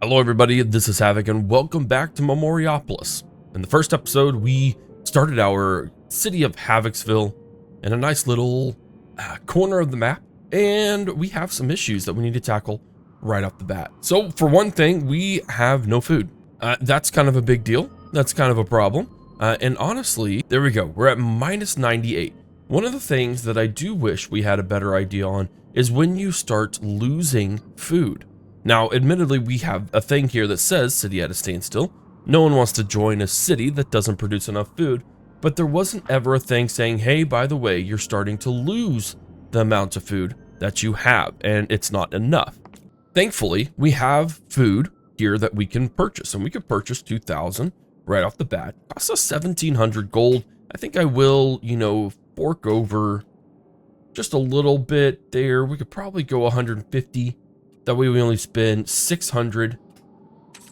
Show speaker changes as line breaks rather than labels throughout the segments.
Hello everybody, this is Havoc and welcome back to Memoriapolis. In the first episode, we started our city of Havocville in a nice little corner of the map, and we have some issues that we need to tackle right off the bat. So for one thing, we have no food. That's kind of a big deal. That's kind of a problem. And honestly, there we go. We're at minus 98. One of the things that I do wish we had a better idea on is when you start losing food. Now, admittedly, we have a thing here that says city at a standstill. No one wants to join a city that doesn't produce enough food, but there wasn't ever a thing saying, hey, by the way, you're starting to lose the amount of food that you have, and it's not enough. Thankfully, we have food here that we can purchase, and we could purchase 2,000 right off the bat. Costs us 1,700 gold. I think I will, fork over just a little bit there. We could probably go 150. That way we only spend 600.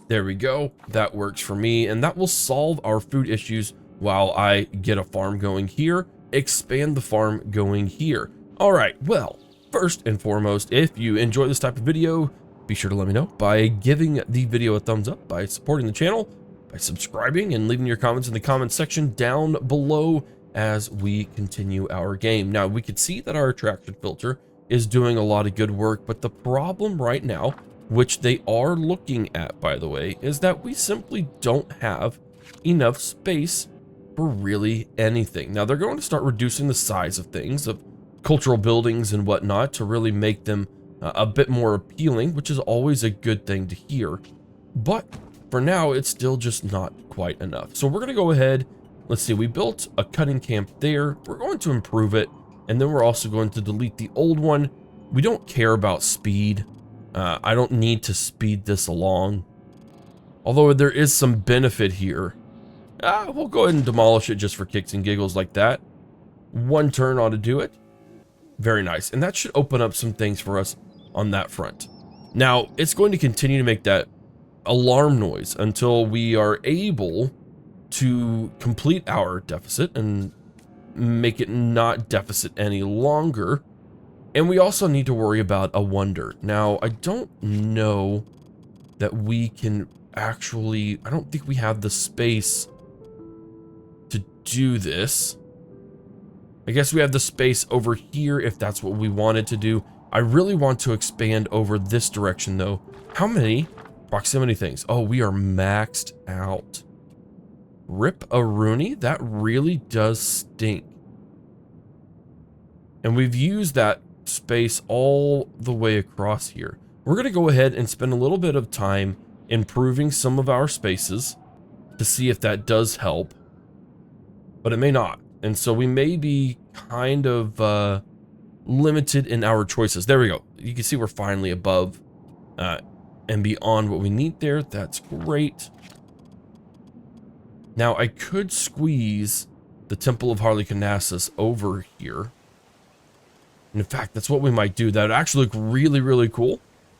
There we go. That works for me, and that will solve our food issues while I get a farm going here, expand the farm going here. All right, well, first and foremost, if you enjoy this type of video, be sure to let me know by giving the video a thumbs up, by supporting the channel, by subscribing, and leaving your comments in the comment section down below as we continue our game. Now, we could see that our attraction filter is doing a lot of good work, but the problem right now, which they are looking at, by the way, is that we simply don't have enough space for really anything. Now, they're going to start reducing the size of things, of cultural buildings and whatnot, to really make them a bit more appealing, which is always a good thing to hear. But for now, it's still just not quite enough. So we're going to go ahead. Let's see, we built a cutting camp there. We're going to improve it. And then we're also going to delete the old one. We don't care about speed. I don't need to speed this along. Although there is some benefit here. We'll go ahead and demolish it just for kicks and giggles like that. One turn ought to do it. Very nice. And that should open up some things for us on that front. Now, it's going to continue to make that alarm noise until we are able to complete our deficit and make it not deficit any longer. And we also need to worry about a wonder. Now, I don't know that we can actually, I don't think we have the space to do this. I guess we have the space over here if that's what we wanted to do. I really want to expand over this direction though. How many proximity things? Oh, we are maxed out. Rip a Rooney, that really does stink. And we've used that space all the way across here. We're going to go ahead and spend a little bit of time improving some of our spaces to see if that does help, but it may not. And so we may be kind of limited in our choices. There we go. You can see we're finally above and beyond what we need there. That's great. Now, I could squeeze the Temple of Harlequinassus over here. And in fact, that's what we might do. That would actually look really, really cool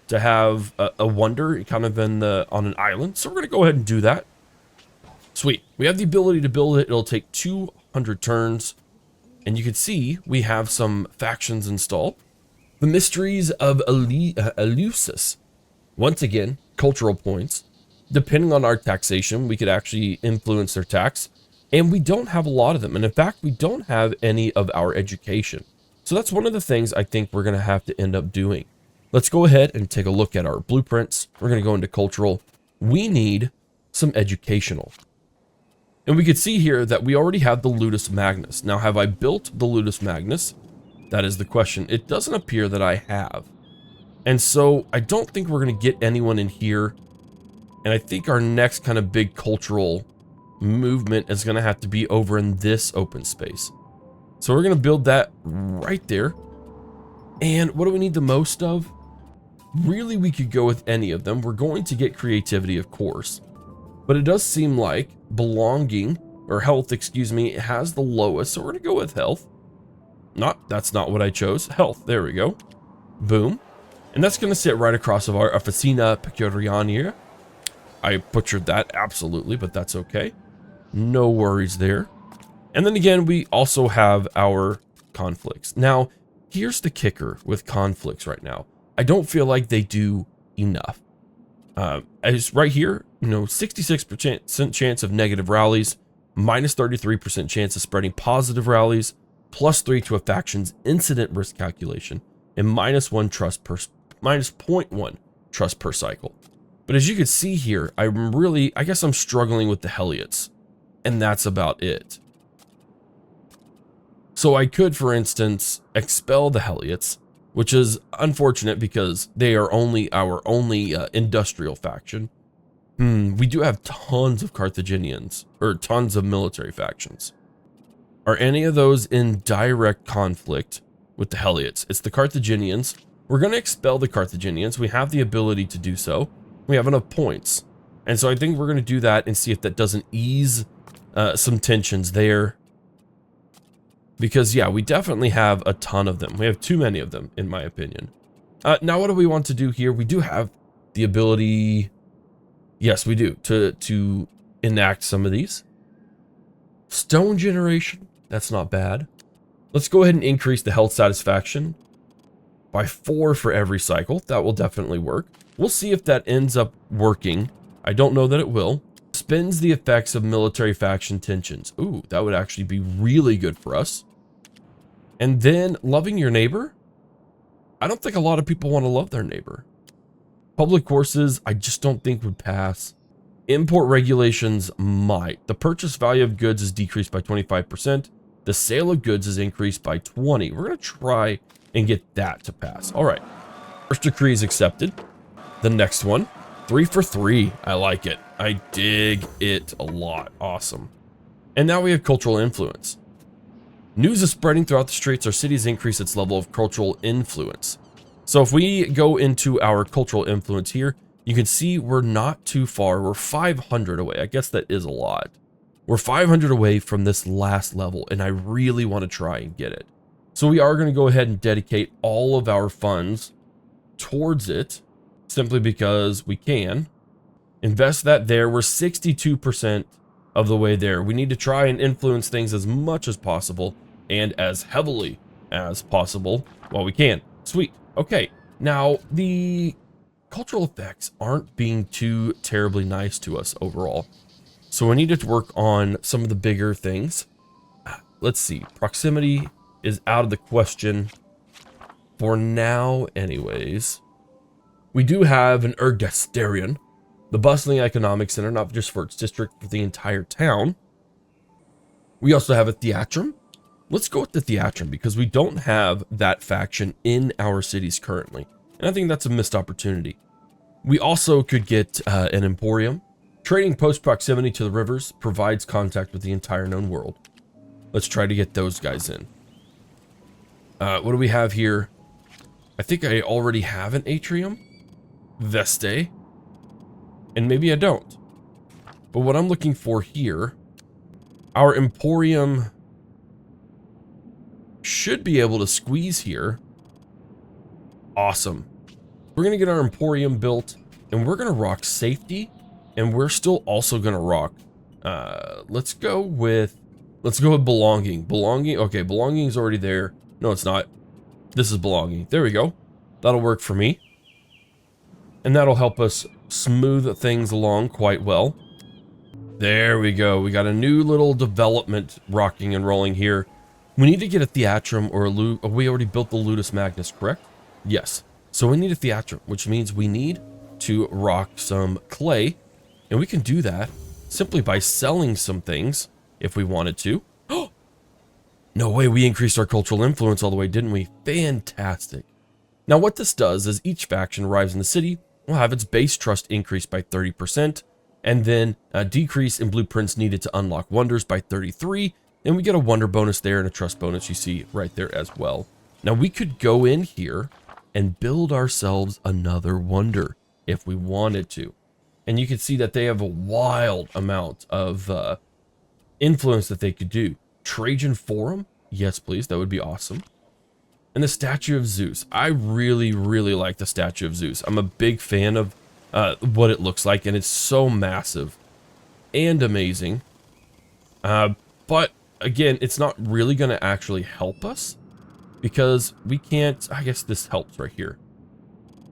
to have a wonder kind of on an island. So we're going to go ahead and do that. Sweet. We have the ability to build it. It'll take 200 turns. And you can see we have some factions installed. The Mysteries of Eleusis. Once again, cultural points. Depending on our taxation, we could actually influence their tax. And we don't have a lot of them. And in fact, we don't have any of our education. So that's one of the things I think we're going to have to end up doing. Let's go ahead and take a look at our blueprints. We're going to go into cultural. We need some educational. And we can see here that we already have the Ludus Magnus. Now, have I built the Ludus Magnus? That is the question. It doesn't appear that I have. And so I don't think we're going to get anyone in here. And I think our next kind of big cultural movement is going to have to be over in this open space. So we're going to build that right there. And what do we need the most of? Really, we could go with any of them. We're going to get creativity, of course. But it does seem like belonging, or health, excuse me, has the lowest. So we're going to go with health. That's not what I chose. Health, there we go. Boom. And that's going to sit right across of our Officina Pecuniaria. I butchered that, absolutely, but that's okay. No worries there. And then again, we also have our conflicts. Now, here's the kicker with conflicts right now. I don't feel like they do enough. As right here, 66% chance of negative rallies, minus 33% chance of spreading positive rallies, +3 to a faction's incident risk calculation, and minus 0.1 trust per cycle. But as you can see here, I guess I'm struggling with the Heliots, and that's about it. So I could, for instance, expel the Heliots, which is unfortunate because they are our only industrial faction. We do have tons of Carthaginians, or tons of military factions. Are any of those in direct conflict with the Heliots? It's the Carthaginians. We're going to expel the Carthaginians. We have the ability to do so. We have enough points. And so I think we're going to do that and see if that doesn't ease some tensions there. Because, yeah, we definitely have a ton of them. We have too many of them, in my opinion. Now, what do we want to do here? We do have the ability, yes, we do, to enact some of these. Stone generation, that's not bad. Let's go ahead and increase the health satisfaction by 4 for every cycle. That will definitely work. We'll see if that ends up working. I don't know that it will. Spins the effects of military faction tensions. Ooh, that would actually be really good for us. And then loving your neighbor. I don't think a lot of people want to love their neighbor. Public courses, I just don't think would pass. Import regulations might. The purchase value of goods is decreased by 25%. The sale of goods is increased by 20. We're going to try and get that to pass. All right. First decree is accepted. The next one, 3 for 3. I like it. I dig it a lot. Awesome. And now we have cultural influence. News is spreading throughout the streets. Our cities increase its level of cultural influence. So if we go into our cultural influence here, you can see we're not too far. We're 500 away. I guess that is a lot. We're 500 away from this last level, and I really want to try and get it. So we are going to go ahead and dedicate all of our funds towards it, simply because we can. Invest that there. We're 62% of the way there. We need to try and influence things as much as possible and as heavily as possible while we can. Sweet. Okay. Now, the cultural effects aren't being too terribly nice to us overall. So we need to work on some of the bigger things. Let's see. Proximity is out of the question for now anyways. We do have an ergasterion, the bustling economic center, not just for its district, for the entire town. We also have a theatrum. Let's go with the theatrum because we don't have that faction in our cities currently. And I think that's a missed opportunity. We also could get an Emporium. Trading post proximity to the rivers provides contact with the entire known world. Let's try to get those guys in. What do we have here? I think I already have an Atri Veste. And maybe I don't. But what I'm looking for here, our Emporium should be able to squeeze here. Awesome. We're going to get our Emporium built, and we're going to rock safety, and we're still also going to rock. Let's go with belonging. Belonging. Okay, belonging is already there. No, it's not. This is belonging. There we go. That'll work for me. And that'll help us smooth things along quite well. There we go. We got a new little development rocking and rolling here. We need to get a theatrum or a we already built the Ludus Magnus, correct? Yes. So we need a theatrum, which means we need to rock some clay. And we can do that simply by selling some things if we wanted to. No way, we increased our cultural influence all the way, didn't we? Fantastic. Now what this does is each faction arrives in the city will have its base trust increased by 30%, and then a decrease in blueprints needed to unlock wonders by 33, and we get a wonder bonus there and a trust bonus you see right there as well. Now we could go in here and build ourselves another wonder if we wanted to. And you can see that they have a wild amount of influence that they could do. Trajan Forum? Yes, please. That would be awesome. And the Statue of Zeus. I really, really like the Statue of Zeus. I'm a big fan of what it looks like, and it's so massive and amazing. But again, it's not really going to actually help us because we can't. I guess this helps right here.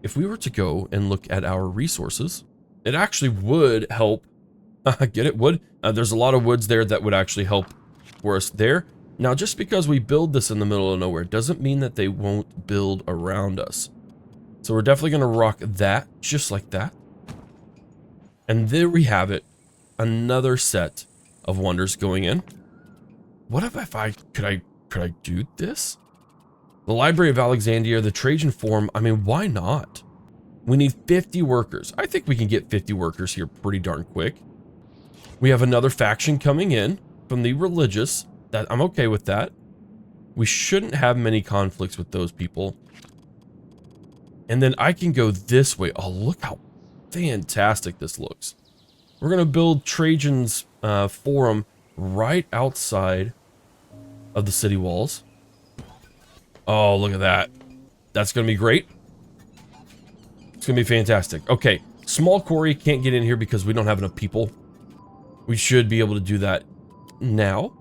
If we were to go and look at our resources, it actually would help. Get it? Wood? There's a lot of woods there that would actually help for us there. Now, just because we build this in the middle of nowhere doesn't mean that they won't build around us. So we're definitely going to rock that just like that. And there we have it. Another set of wonders going in. What if I could I do this? The Library of Alexandria, the Trajan Forum. I mean, why not? We need 50 workers. I think we can get 50 workers here pretty darn quick. We have another faction coming in from the religious. That I'm okay with that. We shouldn't have many conflicts with those people. And then I can go this way. Oh, look how fantastic this looks. We're going to build Trajan's Forum right outside of the city walls. Oh, look at that. That's going to be great. It's going to be fantastic. Okay, small quarry can't get in here because we don't have enough people. We should be able to do that now.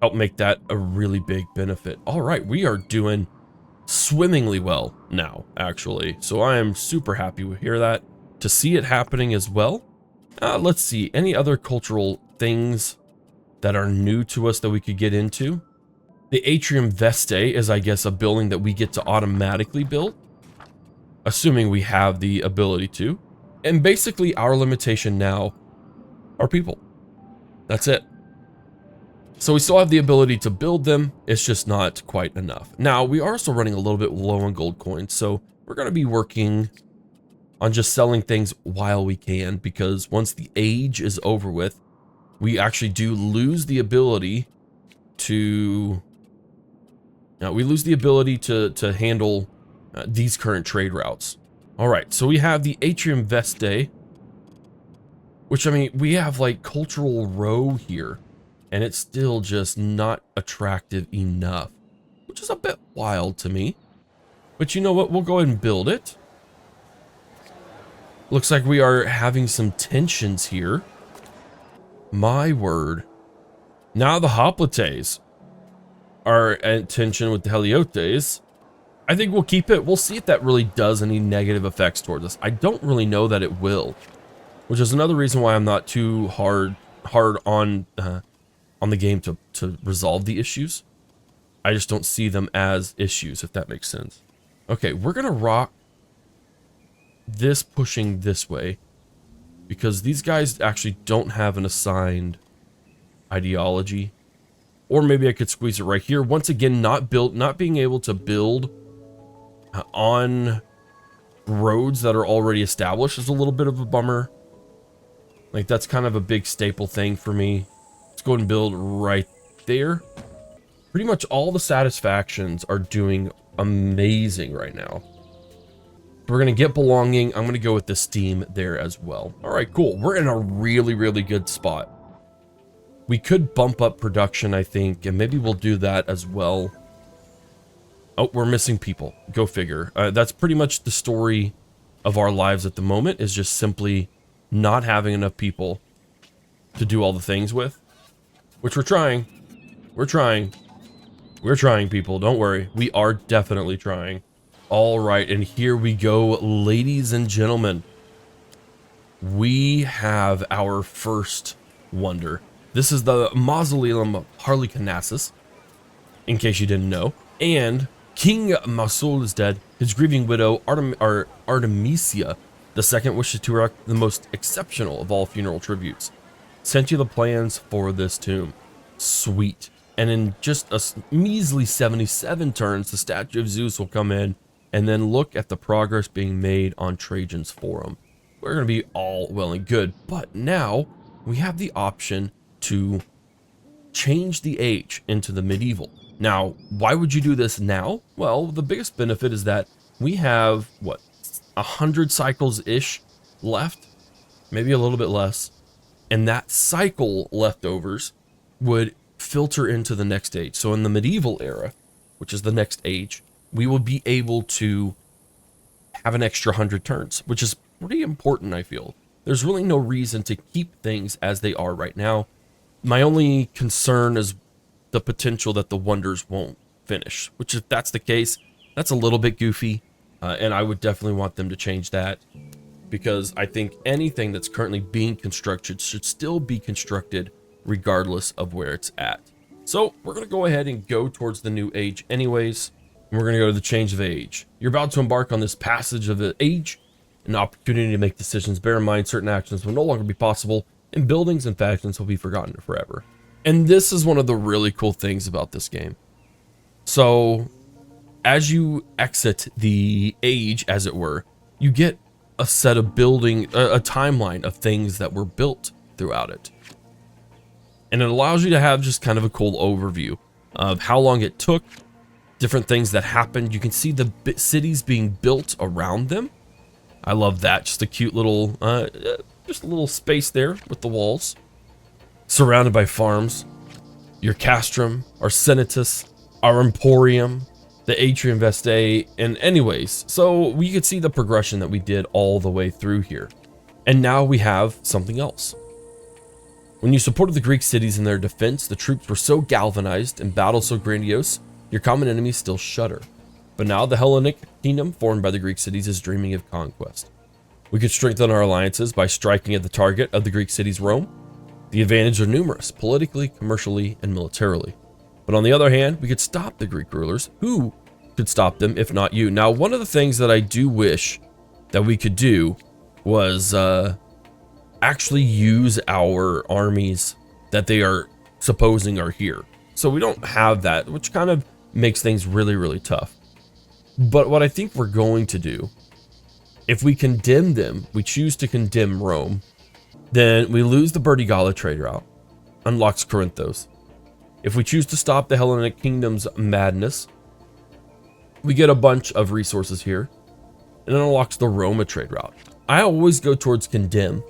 Help make that a really big benefit. All right, we are doing swimmingly well now, actually. So I am super happy to hear that, to see it happening as well. Let's see, any other cultural things that are new to us that we could get into? The Atri Veste is, I guess, a building that we get to automatically build, assuming we have the ability to. And basically our limitation now are people. That's it. So we still have the ability to build them, it's just not quite enough. Now, we are also running a little bit low on gold coins, so we're going to be working on just selling things while we can, because once the age is over with, we actually do lose the ability to... to handle these current trade routes. All right, so we have the Atri Veste, which, I mean, we have like cultural row here. And it's still just not attractive enough, which is a bit wild to me. But you know what? We'll go ahead and build it. Looks like we are having some tensions here. My word. Now the Hoplites are at tension with the Heliotes. I think we'll keep it. We'll see if that really does any negative effects towards us. I don't really know that it will, which is another reason why I'm not too hard on the game to resolve the issues. I just don't see them as issues, if that makes sense. Okay, we're gonna rock this pushing this way because these guys actually don't have an assigned ideology. Or maybe I could squeeze it right here. Once again, not being able to build on roads that are already established is a little bit of a bummer. Like, that's kind of a big staple thing for me. Let's go ahead and build right there. Pretty much all the satisfactions are doing amazing right now. We're going to get belonging. I'm going to go with the steam there as well. All right, cool. We're in a really, really good spot. We could bump up production, I think, and maybe we'll do that as well. Oh, we're missing people. Go figure. That's pretty much the story of our lives at the moment, is just simply not having enough people to do all the things with. Which we're trying. We're trying. We're trying, people. Don't worry. We are definitely trying. All right, and here we go, ladies and gentlemen. We have our first wonder. This is the Mausoleum of Harlequinassus, in case you didn't know. And King Masul is dead. His grieving widow, Artemisia II, wishes to erect the most exceptional of all funeral tributes. Sent you the plans for this tomb. Sweet. And in just a measly 77 turns, the statue of Zeus will come in and then look at the progress being made on Trajan's Forum. We're going to be all well and good, but now we have the option to change the age into the medieval. Now, why would you do this now? Well, the biggest benefit is that we have, what, 100 cycles-ish left? Maybe a little bit less. And that cycle leftovers would filter into the next age. So in the medieval era, which is the next age, we will be able to have an extra 100 turns, which is pretty important, I feel. There's really no reason to keep things as they are right now. My only concern is the potential that the wonders won't finish, which, if that's the case, that's a little bit goofy, and I would definitely want them to change that. because I think anything that's currently being constructed should still be constructed regardless of where it's at. So we're going to go ahead and go towards the new age anyways. And we're going to go to the change of age. You're about to embark on this passage of the age, an opportunity to make decisions. Bear in mind, certain actions will no longer be possible, and buildings and factions will be forgotten forever. And this is one of the really cool things about this game. So as you exit the age, as it were, you get a set of a timeline of things that were built throughout it. And it allows you to have just kind of a cool overview of how long it took, different things that happened. You can see the cities being built around them. I love that. Just a cute little, just a little space there with the walls, surrounded by farms. Your castrum, our senatus, our emporium, the Atri Veste, and anyways, so we could see the progression that we did all the way through here. And now we have something else. When you supported the Greek cities in their defense, the troops were so galvanized and battles so grandiose, your common enemies still shudder. But now the Hellenic kingdom formed by the Greek cities is dreaming of conquest. We could strengthen our alliances by striking at the target of the Greek cities, Rome. The advantages are numerous, politically, commercially, and militarily. But on the other hand, we could stop the Greek rulers. Who could stop them if not you? Now, one of the things that I do wish that we could do was actually use our armies that they are supposing are here. So we don't have that, which kind of makes things really, really tough. But what I think we're going to do, if we condemn them, we choose to condemn Rome, then we lose the Burdigala trade route, unlocks Corinthos. If we choose to stop the Hellenic Kingdom's madness, we get a bunch of resources here, and it unlocks the Roma trade route. I always go towards condemn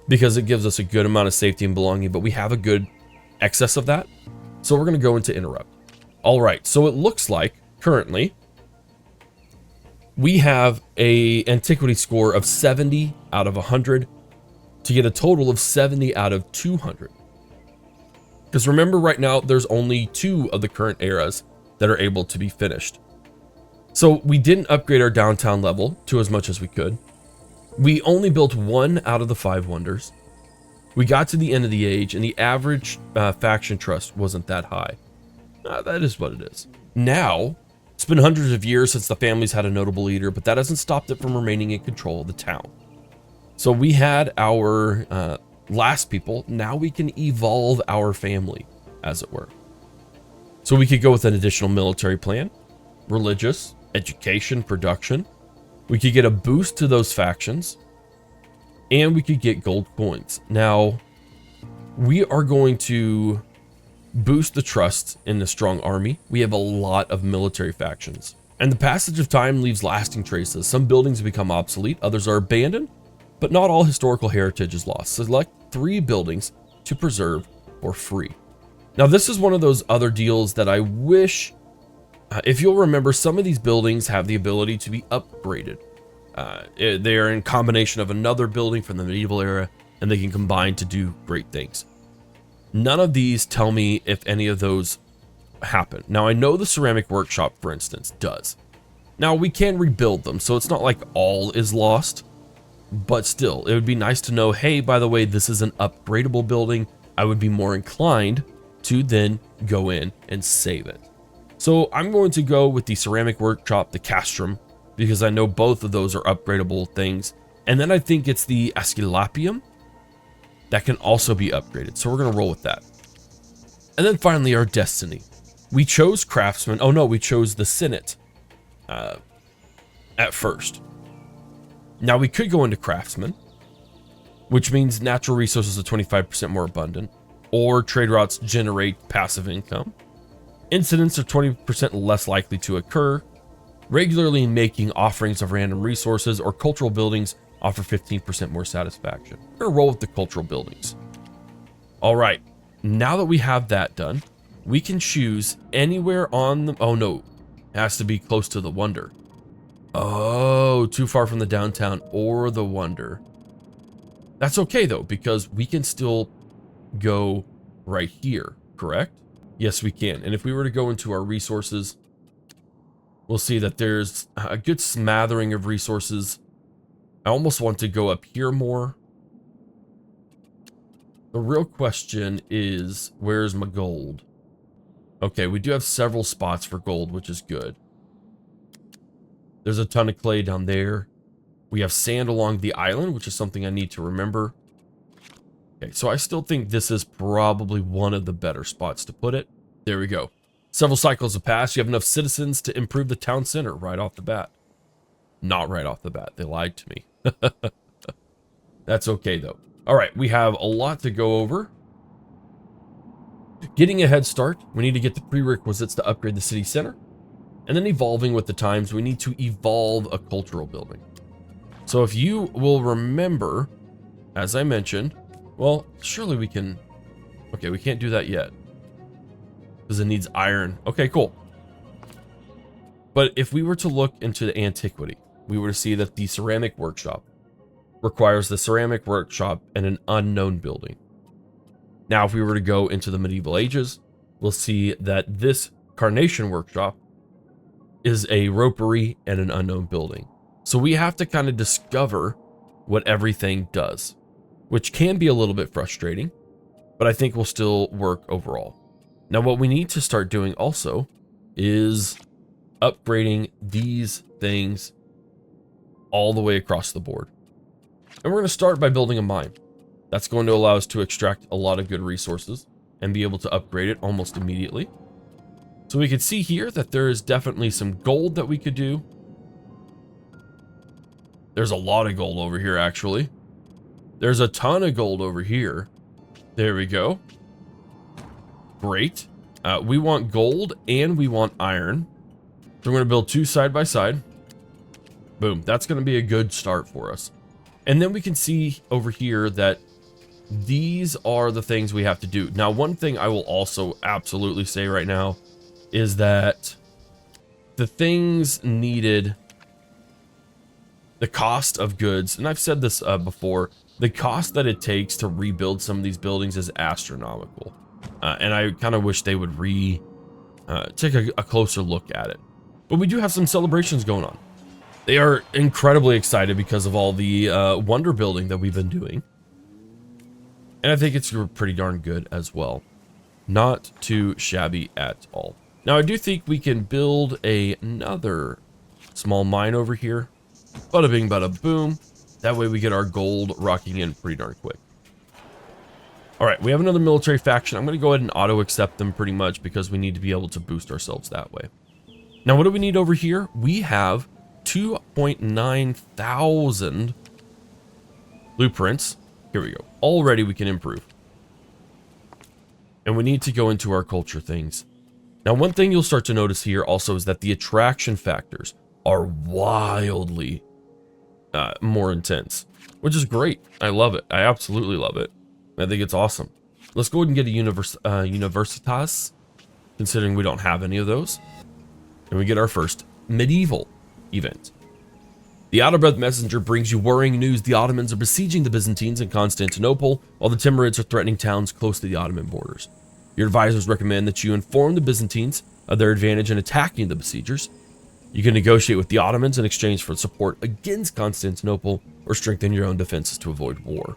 because it gives us a good amount of safety and belonging, but we have a good excess of that. So we're going to go into interrupt. All right, so it looks like currently we have a antiquity score of 70 out of 100 to get a total of 70 out of 200. Because remember, right now, there's only 2 of the current eras that are able to be finished. So we didn't upgrade our downtown level to as much as we could. We only built 1 out of the 5 wonders. We got to the end of the age, and the average faction trust wasn't that high. That is what it is. Now, it's been hundreds of years since the family's had a notable leader, but that hasn't stopped it from remaining in control of the town. So we had our last people. Now we can evolve our family, as it were. So we could go with an additional military plan, religious, education, production. We could get a boost to those factions, and we could get gold coins. Now, we are going to boost the trust in the strong army. We have a lot of military factions, and the passage of time leaves lasting traces. Some buildings become obsolete, others are abandoned, but not all historical heritage is lost. Select 3 buildings to preserve for free. Now, this is one of those other deals that I wish, if you'll remember, some of these buildings have the ability to be upgraded. They are in combination of another building from the medieval era, and they can combine to do great things. None of these tell me if any of those happen. Now, I know the ceramic workshop, for instance, does. Now, we can rebuild them, so it's not like all is lost, but still, it would be nice to know, hey, by the way, this is an upgradable building. I would be more inclined to then go in and save it. So I'm going to go with the ceramic workshop, the castrum, because I know both of those are upgradable things. And then I think it's the Asclepium that can also be upgraded. So we're going to roll with that. And then finally, our destiny. We chose craftsman. Oh no, we chose the Senate at first. Now we could go into craftsman, which means natural resources are 25% more abundant, or trade routes generate passive income. Incidents are 20% less likely to occur. Regularly making offerings of random resources or cultural buildings offer 15% more satisfaction. We're gonna roll with the cultural buildings. All right, now that we have that done, we can choose anywhere on the, oh no, it has to be close to the wonder. Oh, too far from the downtown or the wonder. That's okay though, because we can still go right here, correct? Yes, we can. And if we were to go into our resources, we'll see that there's a good smattering of resources I almost want to go up here more. The real question is, where's my gold? Okay, we do have several spots for gold, which is good. There's a ton of clay down there. We have sand along the island, which is something I need to remember. Okay, so I still think this is probably one of the better spots to put it. There we go. Several cycles have passed. You have enough citizens to improve the town center right off the bat. Not right off the bat. They lied to me. That's okay, though. All right, we have a lot to go over. Getting a head start, we need to get the prerequisites to upgrade the city center. And then evolving with the times, we need to evolve a cultural building. So if you will remember, as I mentioned, well, surely we can... Okay, we can't do that yet, because it needs iron. Okay, cool. But if we were to look into the antiquity, we were to see that the ceramic workshop requires the ceramic workshop and an unknown building. Now, if we were to go into the medieval ages, we'll see that this carnation workshop is a ropery and an unknown building. So we have to kind of discover what everything does, which can be a little bit frustrating, but I think will still work overall. Now, what we need to start doing also is upgrading these things all the way across the board. And we're going to start by building a mine. That's going to allow us to extract a lot of good resources and be able to upgrade it almost immediately. So we can see here that there is definitely some gold that we could do. There's a lot of gold over here, actually. There's a ton of gold over here. There we go. Great. We want gold and we want iron. So we're going to build two side by side. Boom. That's going to be a good start for us. And then we can see over here that these are the things we have to do. Now, one thing I will also absolutely say right now is that the things needed, the cost of goods, and I've said this before, the cost that it takes to rebuild some of these buildings is astronomical. And I kind of wish they would take a closer look at it. But we do have some celebrations going on. They are incredibly excited because of all the wonder building that we've been doing. And I think it's pretty darn good as well. Not too shabby at all. Now, I do think we can build another small mine over here. Bada bing, bada boom. That way we get our gold rocking in pretty darn quick. All right, we have another military faction. I'm going to go ahead and auto-accept them pretty much because we need to be able to boost ourselves that way. Now, what do we need over here? We have 2.9 thousand blueprints. Here we go. Already we can improve. And we need to go into our culture things. Now, one thing you'll start to notice here also is that the attraction factors are wildly more intense, which is great. I love it. I absolutely love it. I think it's awesome. Let's go ahead and get a Universitas, considering we don't have any of those. And we get our first medieval event. The out-of-breath messenger brings you worrying news. The Ottomans are besieging the Byzantines in Constantinople, while the Timurids are threatening towns close to the Ottoman borders. Your advisors recommend that you inform the Byzantines of their advantage in attacking the besiegers. You can negotiate with the Ottomans in exchange for support against Constantinople or strengthen your own defenses to avoid war.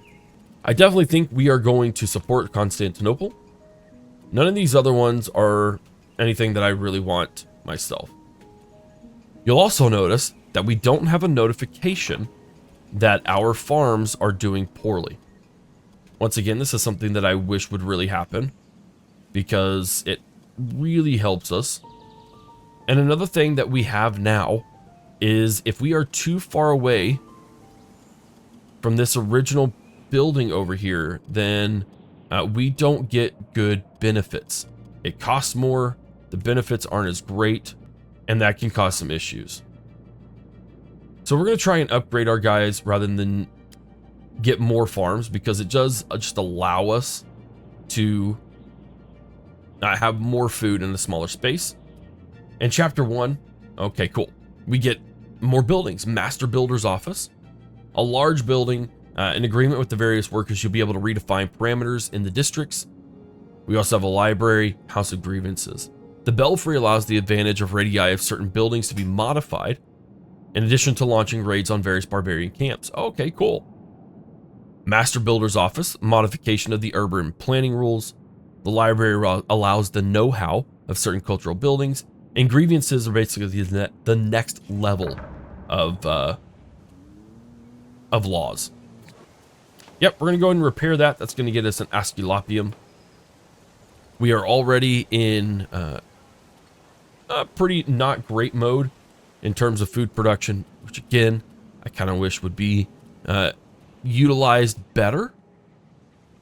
I definitely think we are going to support Constantinople. None of these other ones are anything that I really want myself. You'll also notice that we don't have a notification that our farms are doing poorly. Once again, this is something that I wish would really happen because it really helps us. And another thing that we have now is if we are too far away from this original building over here, then we don't get good benefits. It costs more, the benefits aren't as great, and that can cause some issues. So we're going to try and upgrade our guys rather than get more farms, because it does just allow us to have more food in a smaller space. And chapter 1, okay, cool. We get more buildings. Master Builder's Office, a large building. In agreement with the various workers, you'll be able to redefine parameters in the districts. We also have a library, House of Grievances. The Belfry allows the advantage of radii of certain buildings to be modified in addition to launching raids on various barbarian camps. Okay, cool. Master Builder's Office, modification of the urban planning rules. The library allows the know-how of certain cultural buildings, and grievances are basically the next level of laws. Yep, we're going to go ahead and repair that. That's going to get us an Asclepium. We are already in a pretty not great mode in terms of food production, which again, I kind of wish would be utilized better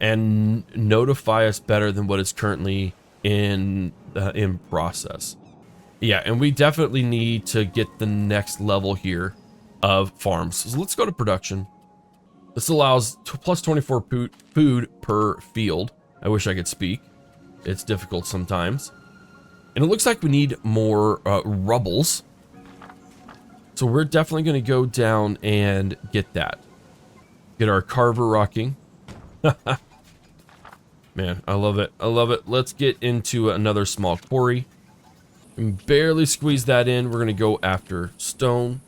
and notify us better than what is currently in process. Yeah, and we definitely need to get the next level here of farms. So let's go to production. This allows plus 24 food per field. I wish I could speak. It's difficult sometimes. And it looks like we need more rubbles. So we're definitely going to go down and get that. Get our carver rocking. Man, I love it. I love it. Let's get into another small quarry. And barely squeeze that in. We're going to go after stone.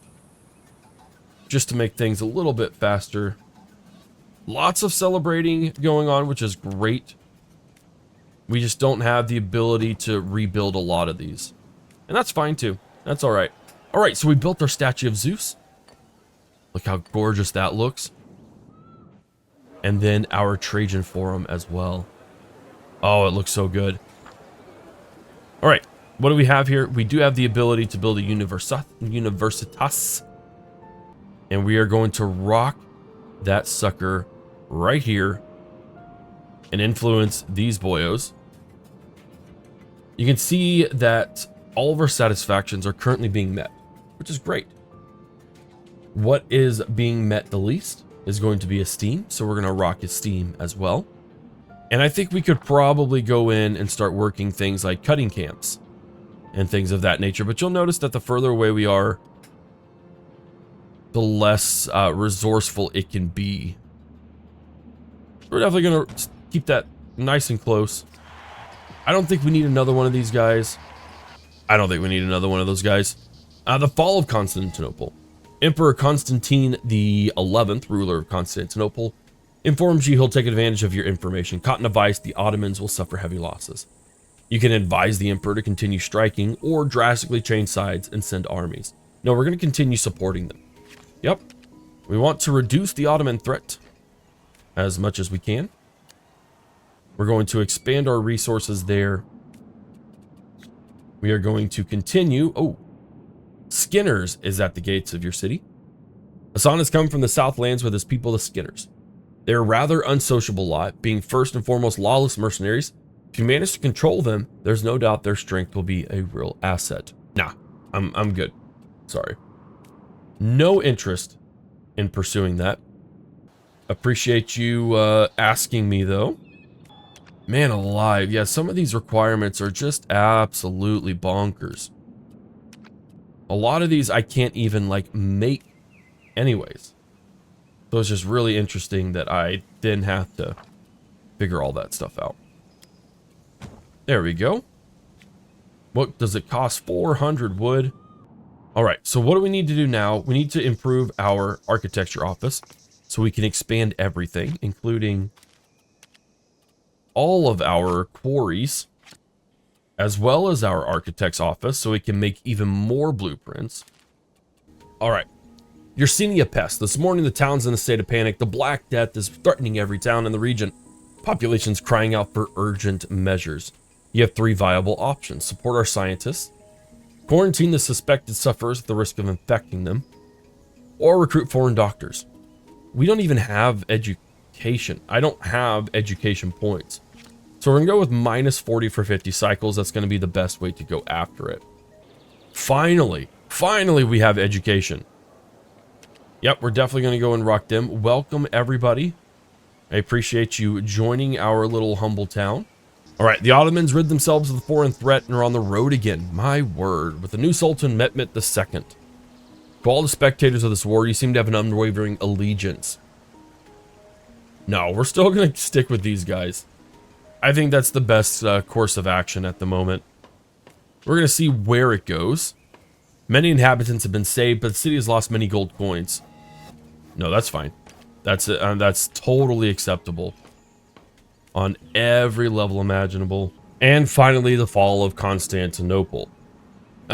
Just to make things a little bit faster. Lots of celebrating going on, which is great. We just don't have the ability to rebuild a lot of these. And that's fine too. That's all right. All right, so we built our statue of Zeus. Look how gorgeous that looks. And then our Trajan Forum as well. Oh, it looks so good. All right, what do we have here? We do have the ability to build a Universitas. And we are going to rock that sucker right here and influence these boyos. You can see that all of our satisfactions are currently being met, which is great. What is being met the least is going to be esteem, so we're going to rock esteem as well. And I think we could probably go in and start working things like cutting camps and things of that nature, but you'll notice that the further away we are, the less resourceful it can be. We're definitely going to keep that nice and close. I don't think we need another one of these guys. I don't think we need another one of those guys. The fall of Constantinople. Emperor Constantine the 11th, ruler of Constantinople, informs you he'll take advantage of your information. Caught in a vice, the Ottomans will suffer heavy losses. You can advise the emperor to continue striking or drastically change sides and send armies. No, we're going to continue supporting them. Yep. We want to reduce the Ottoman threat as much as we can. We're going to expand our resources there. We are going to continue. Oh, Skinners is at the gates of your city. Hassan has come from the Southlands with his people, the Skinners. They're a rather unsociable lot, being first and foremost lawless mercenaries. If you manage to control them, there's no doubt their strength will be a real asset. Nah, I'm good. Sorry. No interest in pursuing that. Appreciate you asking me though. Man alive, yeah, some of these requirements are just absolutely bonkers. A lot of these I can't even like make anyways. So it's just really interesting that I didn't have to figure all that stuff out. There we go. What does it cost? 400 wood. All right, so what do we need to do now? We need to improve our architecture office so we can expand everything, including all of our quarries, as well as our architect's office, so we can make even more blueprints. All right. Yersinia pest. This morning, the town's in a state of panic. The Black Death is threatening every town in the region. Population's crying out for urgent measures. You have 3 viable options. Support our scientists, quarantine the suspected sufferers at the risk of infecting them, or recruit foreign doctors. We don't even have education. I don't have education points. So we're going to go with minus 40 for 50 cycles. That's going to be the best way to go after it. Finally we have education. Yep, we're definitely going to go and rock them. Welcome, everybody. I appreciate you joining our little humble town. All right, the Ottomans rid themselves of the foreign threat and are on the road again. My word, with the new Sultan Mehmet II. To all the spectators of this war, you seem to have an unwavering allegiance. No, we're still going to stick with these guys. I think that's the best course of action at the moment. We're going to see where it goes. Many inhabitants have been saved, but the city has lost many gold coins. No, that's fine. That's totally acceptable on every level imaginable. And finally, the fall of Constantinople.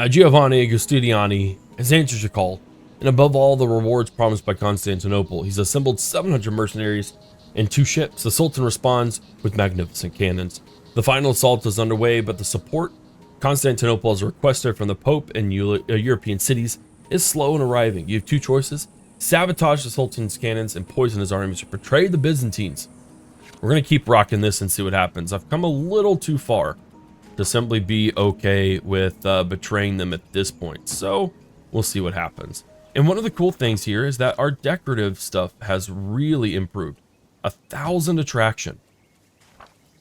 Giovanni Giustiniani has answered your call, and above all the rewards promised by Constantinople, he's assembled 700 mercenaries and 2 ships. The Sultan responds with magnificent cannons. The final assault is underway, but the support Constantinople has requested from the Pope and European cities is slow in arriving. You have 2 choices: sabotage the Sultan's cannons and poison his armies, or betray the Byzantines. We're going to keep rocking this and see what happens. I've come a little too far to simply be okay with betraying them at this point, so we'll see what happens. And one of the cool things here is that our decorative stuff has really improved. 1,000 attraction.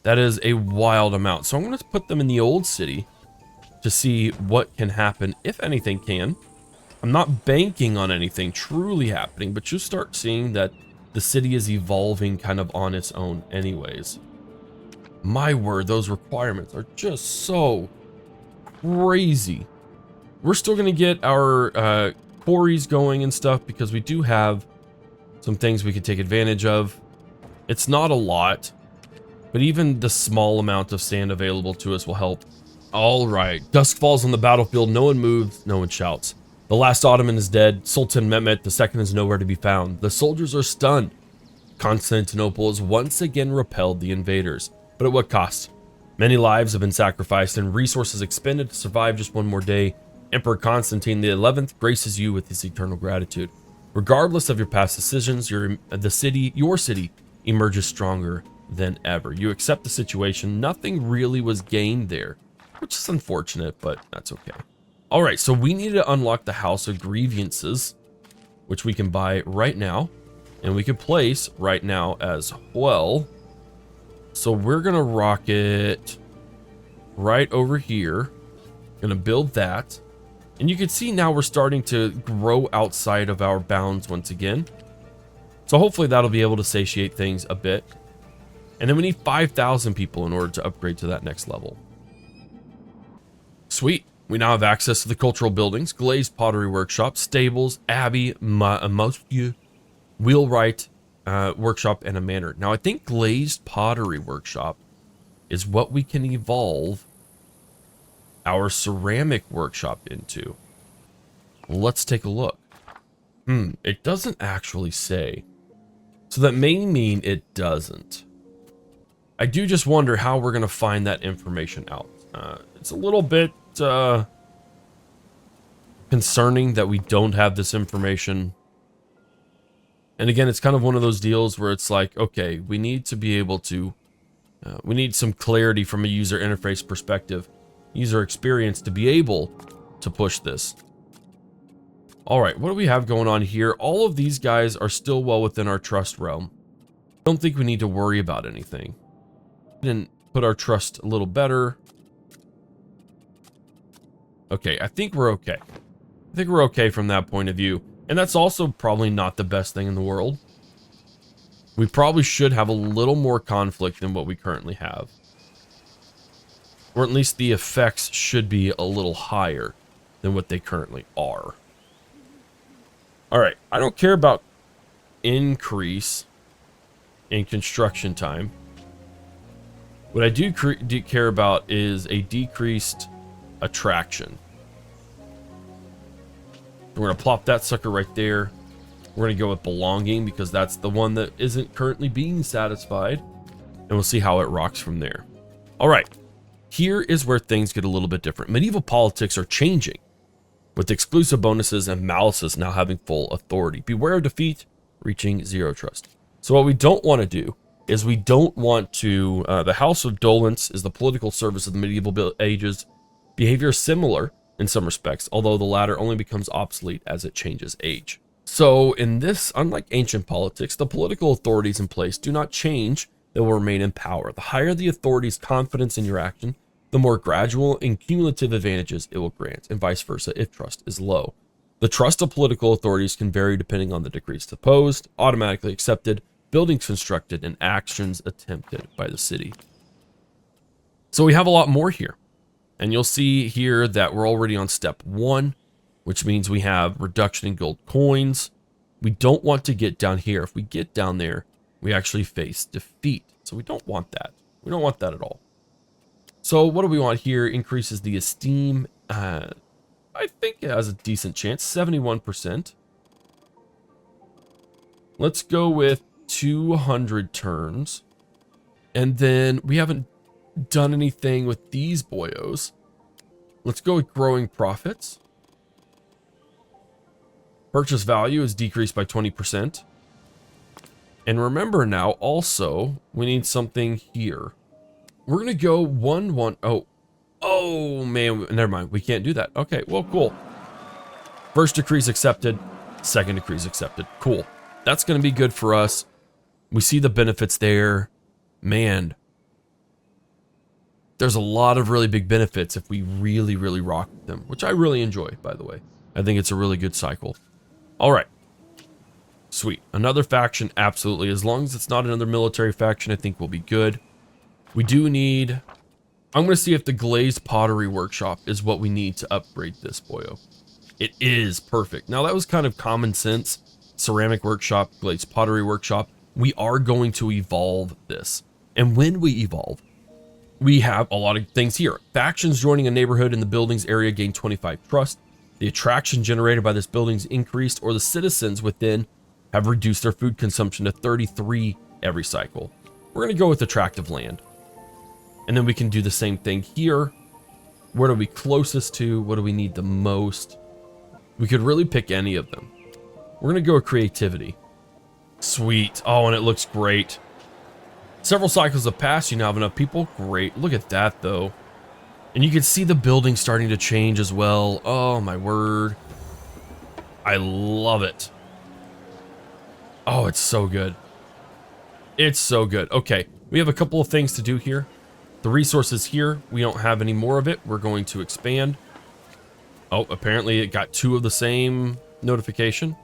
That is a wild amount. So I'm going to put them in the old city to see what can happen, if anything can. I'm not banking on anything truly happening, but you'll start seeing that the city is evolving kind of on its own anyways. My word, those requirements are just so crazy. We're still going to get our quarries going and stuff because we do have some things we can take advantage of. It's not a lot, but even the small amount of sand available to us will help. All right, dusk falls on the battlefield. No one moves, no one shouts. The last Ottoman is dead. Sultan Mehmet II is nowhere to be found. The soldiers are stunned. Constantinople has once again repelled the invaders. But at what cost? Many lives have been sacrificed and resources expended to survive just one more day. Emperor Constantine XI graces you with his eternal gratitude. Regardless of your past decisions, your city emerges stronger than ever. You accept the situation. Nothing really was gained there, which is unfortunate, but that's okay. All right, so we need to unlock the House of Grievances, which we can buy right now, and we can place right now as well. So we're gonna rock it right over here. Gonna build that. And you can see now we're starting to grow outside of our bounds once again. So hopefully that'll be able to satiate things a bit. And then we need 5,000 people in order to upgrade to that next level. Sweet. We now have access to the cultural buildings, glazed pottery workshop, stables, abbey, mosque, wheelwright workshop, and a manor. Now I think glazed pottery workshop is what we can evolve our ceramic workshop into. Let's take a look. It doesn't actually say. So that may mean it doesn't. I do just wonder how we're going to find that information out. It's a little bit concerning that we don't have this information. And again, it's kind of one of those deals where it's like, okay, we need to be able to, we need some clarity from a user interface perspective, user experience to be able to push this. All right, what do we have going on here? All of these guys are still well within our trust realm. Don't think we need to worry about anything. Didn't put our trust a little better. Okay, I think we're okay. I think we're okay from that point of view. And that's also probably not the best thing in the world. We probably should have a little more conflict than what we currently have. Or at least the effects should be a little higher than what they currently are. Alright, I don't care about increase in construction time. What I do care about is a decreased attraction. We're going to plop that sucker right there. We're going to go with belonging because that's the one that isn't currently being satisfied. And we'll see how it rocks from there. All right. Here is where things get a little bit different. Medieval politics are changing, with exclusive bonuses and malices now having full authority. Beware of defeat, reaching 0 trust. So what we don't want to do is we don't want to... the House of Dolan is the political service of the medieval ages. Behavior is similar in some respects, although the latter only becomes obsolete as it changes age. So in this, unlike ancient politics, the political authorities in place do not change, they will remain in power. The higher the authority's confidence in your action, the more gradual and cumulative advantages it will grant, and vice versa if trust is low. The trust of political authorities can vary depending on the degrees opposed, automatically accepted, buildings constructed, and actions attempted by the city. So we have a lot more here. And you'll see here that we're already on step 1, which means we have reduction in gold coins. We don't want to get down here. If we get down there, we actually face defeat. So we don't want that. We don't want that at all. So what do we want here? Increases the esteem. I think it has a decent chance, 71%. Let's go with 200 turns. And then we haven't done anything with these boyos. Let's go with growing profits. Purchase value is decreased by 20%. And remember now, also, we need something here. We're going to go 1, 1. Oh, man. Never mind. We can't do that. Okay, well, cool. First decrees accepted. Second decrees accepted. Cool. That's going to be good for us. We see the benefits there. Man. There's a lot of really big benefits if we really, really rock them, which I really enjoy, by the way. I think it's a really good cycle. All right. Sweet. Another faction, absolutely. As long as it's not another military faction, I think we'll be good. We do need... I'm going to see if the glazed pottery workshop is what we need to upgrade this boyo. It is perfect. Now, that was kind of common sense. Ceramic workshop, glazed pottery workshop. We are going to evolve this. And when we evolve, we have a lot of things here. Factions joining a neighborhood in the building's area gain 25 trust. The attraction generated by this building is increased, or the citizens within have reduced their food consumption to 33 every cycle. We're going to go with attractive land. And then we can do the same thing here. Where are we closest to? What do we need the most? We could really pick any of them. We're going to go with creativity. Sweet. Oh, and it looks great. Several cycles have passed. You now have enough people. Great. Look at that, though. And you can see the building starting to change as well. Oh, my word. I love it. Oh, it's so good. It's so good. Okay, we have a couple of things to do here. The resources here, we don't have any more of it. We're going to expand. Oh, apparently it got 2 of the same notification.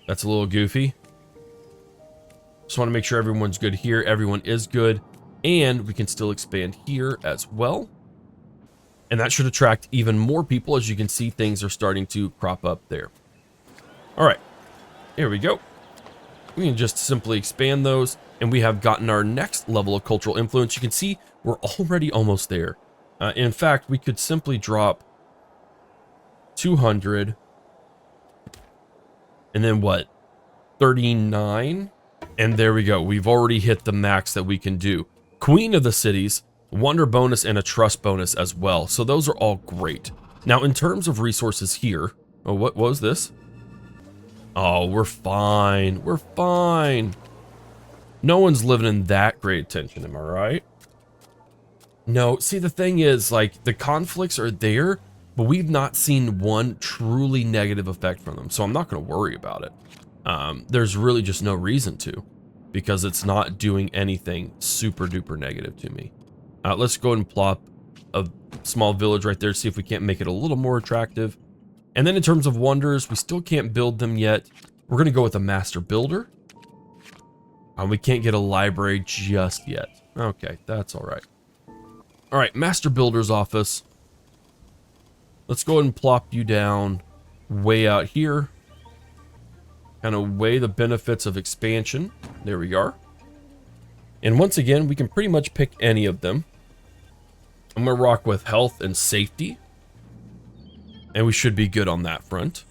That's a little goofy. Just want to make sure everyone's good here. Everyone is good. And we can still expand here as well. And that should attract even more people. As you can see, things are starting to crop up there. All right. Here we go. We can just simply expand those. And we have gotten our next level of cultural influence. You can see we're already almost there. In fact, we could simply drop 200. And then what? 39. And there we go. We've already hit the max that we can do. Queen of the cities, wonder bonus, and a trust bonus as well. So those are all great. Now, in terms of resources here, oh, what was this? Oh, we're fine. We're fine. No one's living in that great tension, am I right? No, see, the thing is, like, the conflicts are there, but we've not seen one truly negative effect from them. So I'm not going to worry about it. There's really just no reason to, because it's not doing anything super duper negative to me. Let's go ahead and plop a small village right there, see if we can't make it a little more attractive. And then in terms of wonders, we still can't build them yet. We're going to go with a master builder. We can't get a library just yet. Okay, that's all right. All right, master builder's office. Let's go ahead and plop you down way out here. Kind of weigh the benefits of expansion. There we are. And once again, we can pretty much pick any of them. I'm going to rock with health and safety. And we should be good on that front.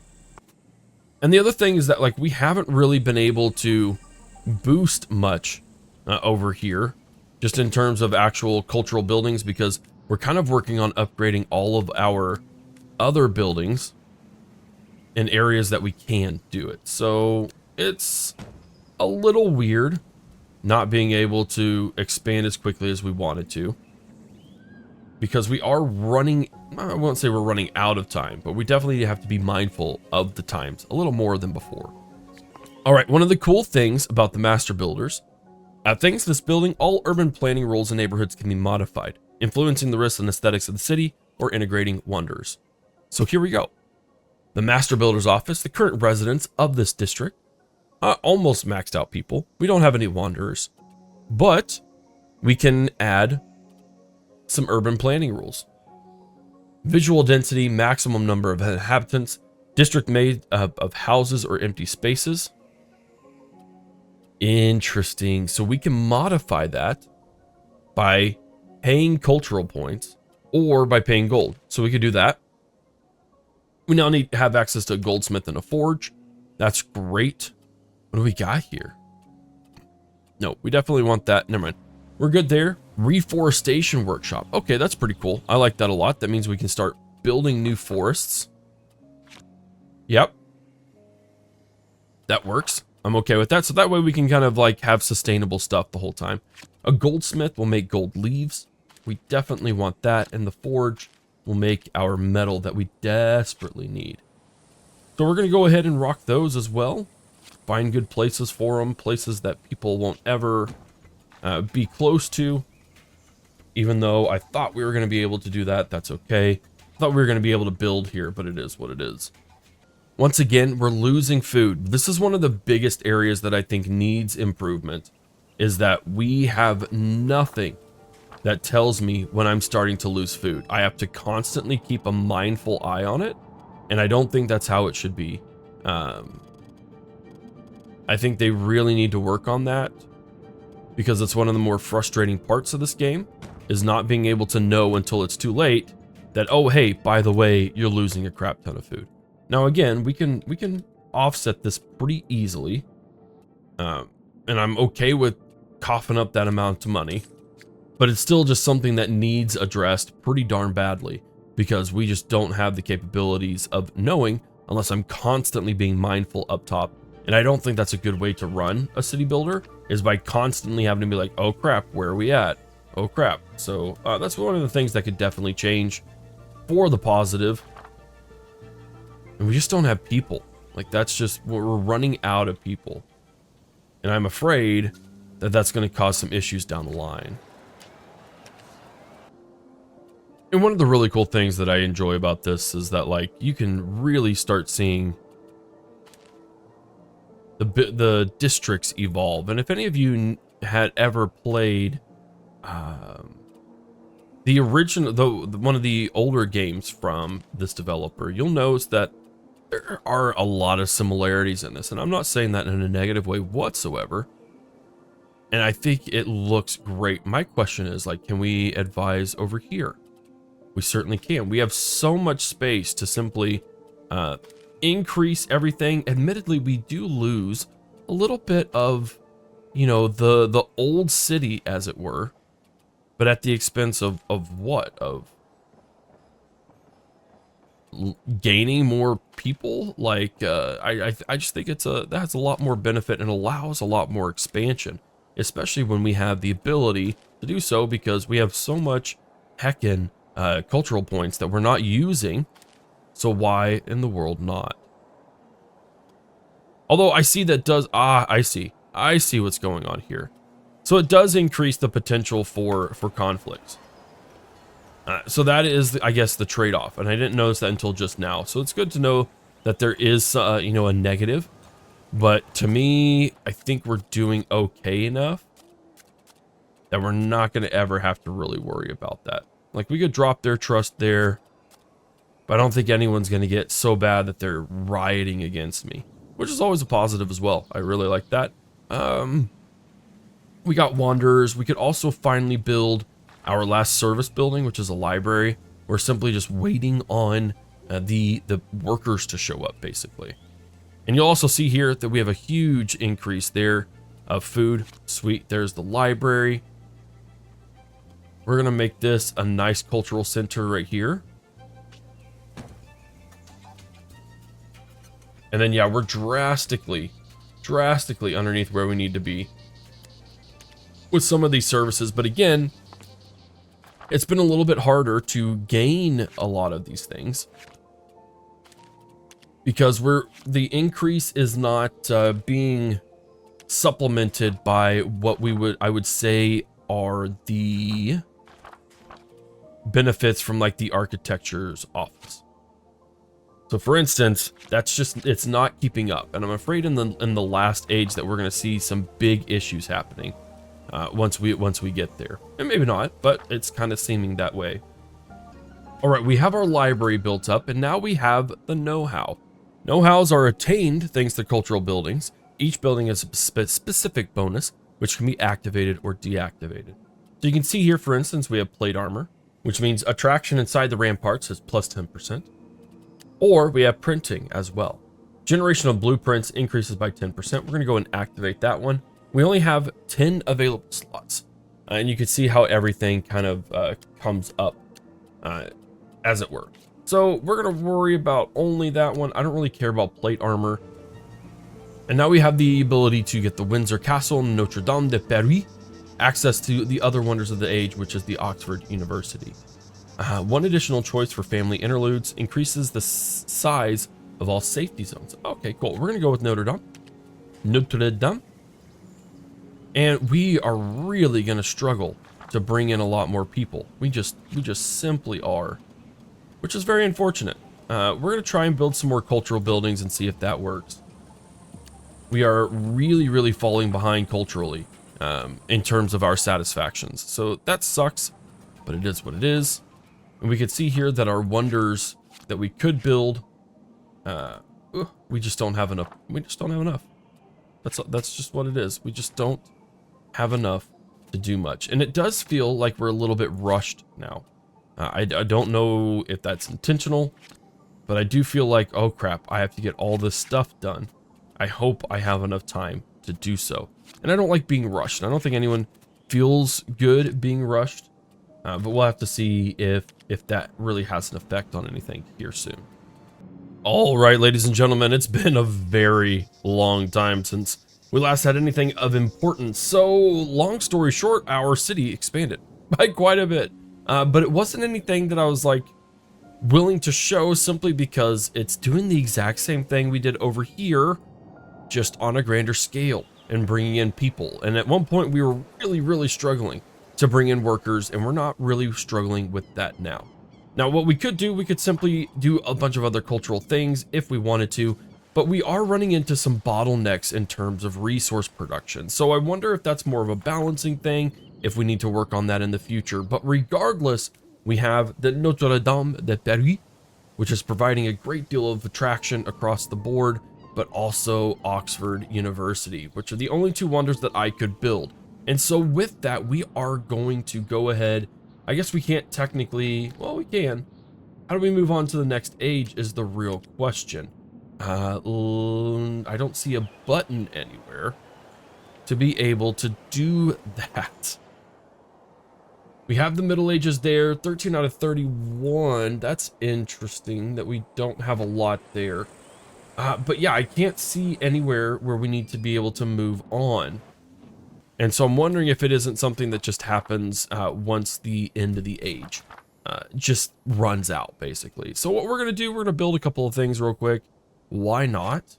And the other thing is that, like, we haven't really been able to boost much over here. Just in terms of actual cultural buildings, because we're kind of working on upgrading all of our other buildings in areas that we can do it. So it's a little weird not being able to expand as quickly as we wanted to, because we are running, I won't say we're running out of time, but we definitely have to be mindful of the times a little more than before. All right, one of the cool things about the master builders, thanks to this building, all urban planning rules and neighborhoods can be modified, influencing the risks and aesthetics of the city or integrating wonders. So here we go. The Master Builder's Office, the current residents of this district, almost maxed out people. We don't have any wanderers, but we can add some urban planning rules. Visual density, maximum number of inhabitants, district made of houses or empty spaces. Interesting. So we can modify that by paying cultural points or by paying gold. So we could do that. We now need to have access to a goldsmith and a forge. That's great. What do we got here? No, we definitely want that. Never mind. We're good there. Reforestation workshop. Okay, that's pretty cool. I like that a lot. That means we can start building new forests. Yep. That works. I'm okay with that. So that way we can kind of like have sustainable stuff the whole time. A goldsmith will make gold leaves. We definitely want that. And the forge will make our metal that we desperately need. So we're going to go ahead and rock those as well. Find good places for them. Places that people won't ever be close to. Even though I thought we were going to be able to do that. That's okay. I thought we were going to be able to build here, but it is what it is. Once again, we're losing food. This is one of the biggest areas that I think needs improvement, is that we have nothing that tells me when I'm starting to lose food. I have to constantly keep a mindful eye on it, and I don't think that's how it should be. I think they really need to work on that, because it's one of the more frustrating parts of this game, is not being able to know until it's too late that, oh, hey, by the way, you're losing a crap ton of food. Now, again, we can offset this pretty easily, and I'm okay with coughing up that amount of money, but it's still just something that needs addressed pretty darn badly, because we just don't have the capabilities of knowing unless I'm constantly being mindful up top. And I don't think that's a good way to run a city builder, is by constantly having to be like, oh crap, where are we at? Oh crap. So that's one of the things that could definitely change for the positive. And we just don't have people. Like, that's just, we're running out of people. And I'm afraid that that's going to cause some issues down the line. And one of the really cool things that I enjoy about this is that, like, you can really start seeing the districts evolve. And if any of you had ever played the original, one of the older games from this developer, you'll notice that there are a lot of similarities in this, and I'm not saying that in a negative way whatsoever. And I think it looks great. My question is, like, can we advise over here? We certainly can. We have so much space to simply increase everything. Admittedly, we do lose a little bit of, you know, the old city, as it were, but at the expense of what? Of gaining more people. Like, I just think that has a lot more benefit and allows a lot more expansion, especially when we have the ability to do so, because we have so much heckin' cultural points that we're not using. So why in the world not? Although I see that does, I see what's going on here. So it does increase the potential for conflicts. So that is, I guess, the trade-off, and I didn't notice that until just now. So it's good to know that there is, you know, a negative. But to me, I think we're doing okay enough that we're not going to ever have to really worry about that. Like, we could drop their trust there, but I don't think anyone's going to get so bad that they're rioting against me, which is always a positive as well. I really like that. We got wanderers. We could also finally build our last service building, which is a library. We're simply just waiting on the workers to show up, basically. And you'll also see here that we have a huge increase there of food. Sweet, there's the library. We're gonna make this a nice cultural center right here. And then, yeah, we're drastically underneath where we need to be with some of these services. But again, it's been a little bit harder to gain a lot of these things because the increase is not being supplemented by what I would say are the benefits from, like, the architecture's office. So for instance, it's not keeping up, and I'm afraid in the last age that we're going to see some big issues happening once we get there. And maybe not, but it's kind of seeming that way. All right, we have our library built up, and now we have the know-how. Know-hows are attained thanks to cultural buildings. Each building has a specific bonus, which can be activated or deactivated. So you can see here, for instance, we have plate armor, which means attraction inside the ramparts is plus 10%. Or we have printing as well. Generation of blueprints increases by 10%. We're going to go and activate that one. We only have 10 available slots. And you can see how everything kind of comes up, as it were. So we're going to worry about only that one. I don't really care about plate armor. And now we have the ability to get the Windsor Castle and Notre Dame de Paris, access to the other wonders of the age, which is the Oxford University. One additional choice for family interludes increases the size of all safety zones. Okay, cool. We're going to go with Notre Dame. Notre Dame. And we are really going to struggle to bring in a lot more people. We just simply are, which is very unfortunate. We're going to try and build some more cultural buildings and see if that works. We are really falling behind culturally in terms of our satisfactions. So that sucks, but it is what it is. And we can see here that our wonders that we could build, we just don't have enough. We just don't have enough. That's just what it is. We just don't have enough to do much. And it does feel like we're a little bit rushed now. I don't know if that's intentional, but I do feel like, oh crap, I have to get all this stuff done. I hope I have enough time to do so. And I don't like being rushed. I don't think anyone feels good being rushed, but we'll have to see if that really has an effect on anything here soon. All right, ladies and gentlemen, it's been a very long time since we last had anything of importance. So long story short, our city expanded by quite a bit, but it wasn't anything that I was like willing to show simply because it's doing the exact same thing we did over here, just on a grander scale and bringing in people. And at one point we were really struggling to bring in workers, and we're not really struggling with that now. Now what we could do, we could simply do a bunch of other cultural things if we wanted to, but we are running into some bottlenecks in terms of resource production. So I wonder if that's more of a balancing thing, if we need to work on that in the future. But regardless, we have the Notre Dame de Paris, which is providing a great deal of attraction across the board, but also Oxford University, which are the only two wonders that I could build. And so with that, we are going to go ahead. I guess we can't technically, well, we can. How do we move on to the next age is the real question. I don't see a button anywhere to be able to do that. We have the Middle Ages there, 13 out of 31. That's interesting that we don't have a lot there. But yeah, I can't see anywhere where we need to be able to move on. And so I'm wondering if it isn't something that just happens once the end of the age just runs out, basically. So what we're going to do, we're going to build a couple of things real quick. Why not?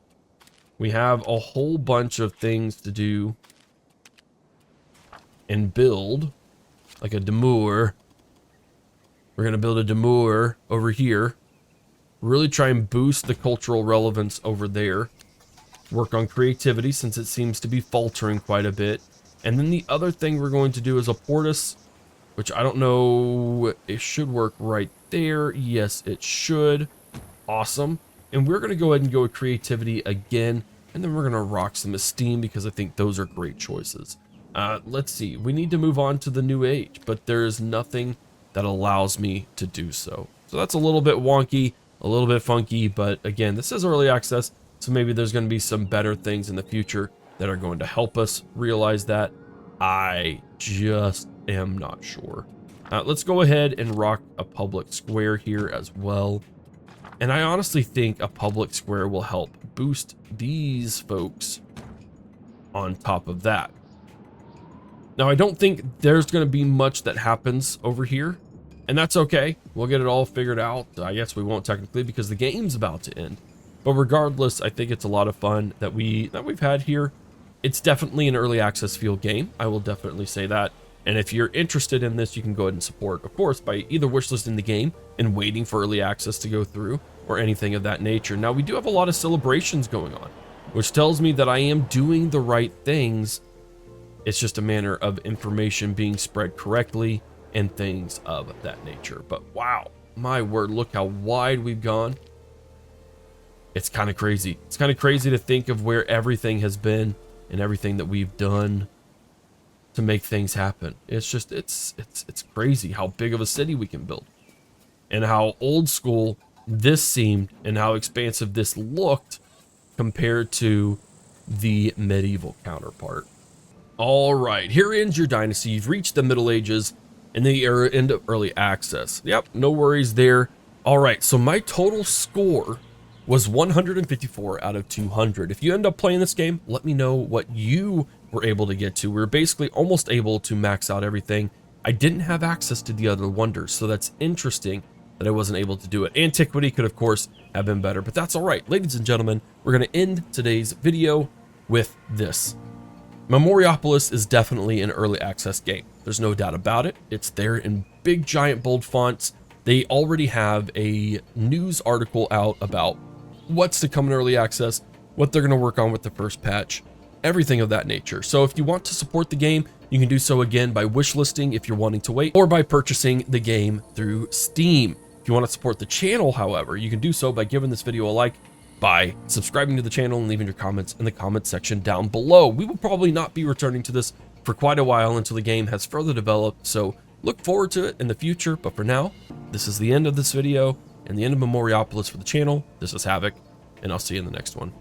We have a whole bunch of things to do and build, like a demure. We're going to build a demure over here. Really try and boost the cultural relevance over there. Work on creativity since it seems to be faltering quite a bit. And then the other thing we're going to do is a portus, which I don't know, it should work right there. Yes, it should. Awesome. And we're going to go ahead and go with creativity again. And then we're going to rock some esteem because I think those are great choices. Let's see. We need to move on to the new age, but there is nothing that allows me to do so. So that's a little bit wonky, a little bit funky, but again, this is early access. So maybe there's going to be some better things in the future that are going to help us realize that. I just am not sure. Let's go ahead and rock a public square here as well. And I honestly think a public square will help boost these folks on top of that. Now, I don't think there's going to be much that happens over here, and that's okay. We'll get it all figured out. I guess we won't technically because the game's about to end. But regardless, I think it's a lot of fun that we've had here. It's definitely an early access field game. I will definitely say that. And if you're interested in this, you can go ahead and support, of course, by either wishlisting the game and waiting for early access to go through or anything of that nature. Now, we do have a lot of celebrations going on, which tells me that I am doing the right things. It's just a matter of information being spread correctly and things of that nature. But wow, My word, look how wide we've gone. It's kind of crazy. It's kind of crazy to think of where everything has been and everything that we've done to make things happen. It's just, it's crazy how big of a city we can build and how old school this seemed and how expansive this looked compared to the medieval counterpart. All right, here ends your dynasty. You've reached the Middle Ages and the era into early access. Yep, no worries there. All right, so my total score was 154 out of 200. If you end up playing this game, let me know what you were able to get to. We were basically almost able to max out everything. I didn't have access to the other wonders, so that's interesting that I wasn't able to do it. Antiquity could, of course, have been better, but that's all right. Ladies and gentlemen, we're going to end today's video with this. Memoriapolis is definitely an early access game. There's no doubt about it. It's there in big, giant, bold fonts. They already have a news article out about what's to come in early access, what they're going to work on with the first patch, everything of that nature. So if you want to support the game, you can do so again by wishlisting if you're wanting to wait, or by purchasing the game through Steam. If you want to support the channel, however, you can do so by giving this video a like, by subscribing to the channel and leaving your comments in the comment section down below. We will probably not be returning to this for quite a while until the game has further developed, so look forward to it in the future. But for now, this is the end of this video and the end of Memoriapolis for the channel. This is Havoc, and I'll see you in the next one.